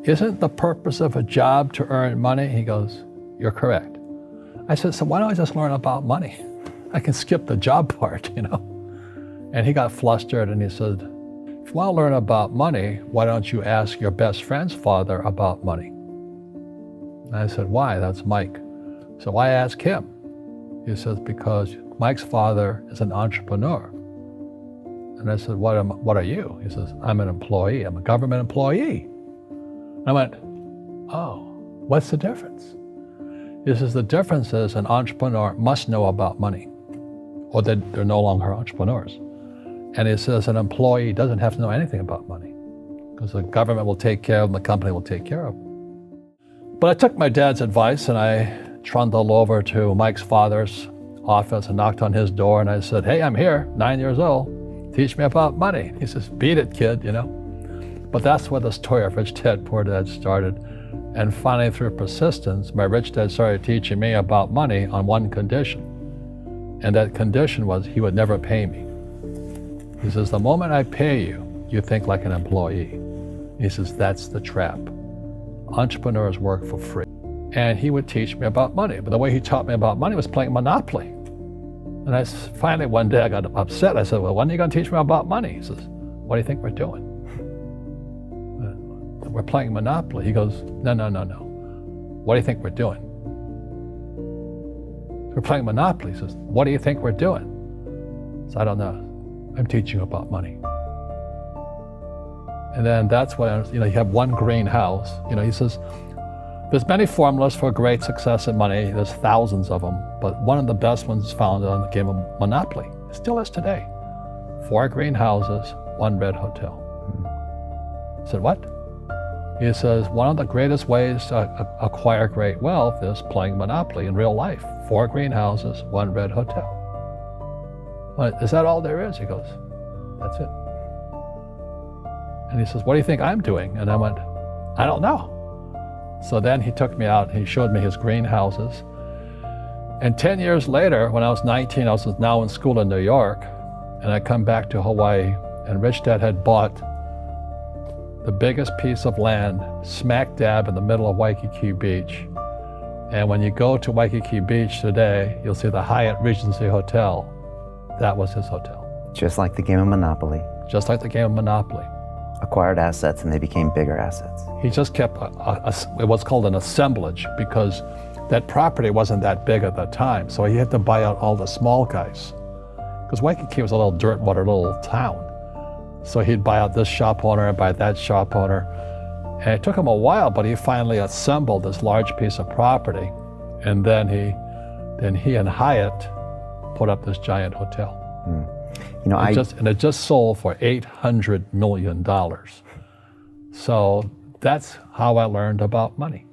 isn't the purpose of a job to earn money? He goes, you're correct. I said, so why don't I just learn about money? I can skip the job part, you know? And he got flustered and he said, if you want to learn about money, why don't you ask your best friend's father about money? And I said, why? That's Mike. So why ask him? He says, because Mike's father is an entrepreneur. And I said, what are you? He says, I'm an employee. I'm a government employee. And I went, oh, what's the difference? He says, the difference is an entrepreneur must know about money, or they're no longer entrepreneurs. And he says an employee doesn't have to know anything about money because the government will take care of them, the company will take care of them. But I took my dad's advice and I trundled over to Mike's father's office and knocked on his door and I said, hey, I'm here, 9 years old, teach me about money. He says, beat it, kid, you know. But that's where the story of Rich Dad, Poor Dad started. And finally, through persistence, my rich dad started teaching me about money on one condition. And that condition was he would never pay me. He says, the moment I pay you, you think like an employee. He says, that's the trap. Entrepreneurs work for free. And he would teach me about money. But the way he taught me about money was playing Monopoly. And finally one day I got upset. I said, well, when are you going to teach me about money? He says, what do you think we're doing? We're playing Monopoly. He goes, no. What do you think we're doing? We're playing Monopoly. He says, what do you think we're doing? So I don't know. I'm teaching you about money. And then that's when, you have one greenhouse. He says, there's many formulas for great success in money. There's thousands of them. But one of the best ones is found on the game of Monopoly. It still is today. 4 greenhouses, 1 red hotel. I said, what? He says, one of the greatest ways to acquire great wealth is playing Monopoly in real life. 4 greenhouses, 1 red hotel. Well, is that all there is? He goes, that's it. And he says, what do you think I'm doing? And I went, I don't know. So then he took me out and he showed me his greenhouses. And 10 years later, when I was 19, I was now in school in New York, and I come back to Hawaii, and Rich Dad had bought the biggest piece of land smack dab in the middle of Waikiki Beach. And when you go to Waikiki Beach today, you'll see the Hyatt Regency Hotel. That was his hotel. Just like the game of Monopoly. Just like the game of Monopoly. Acquired assets and they became bigger assets. He just kept what's called an assemblage because that property wasn't that big at the time. So he had to buy out all the small guys. Because Waikiki was a little dirt water little town. So he'd buy out this shop owner and buy that shop owner. And it took him a while, but he finally assembled this large piece of property. And then he and Hyatt put up this giant hotel. And it just sold for $800 million. So that's how I learned about money.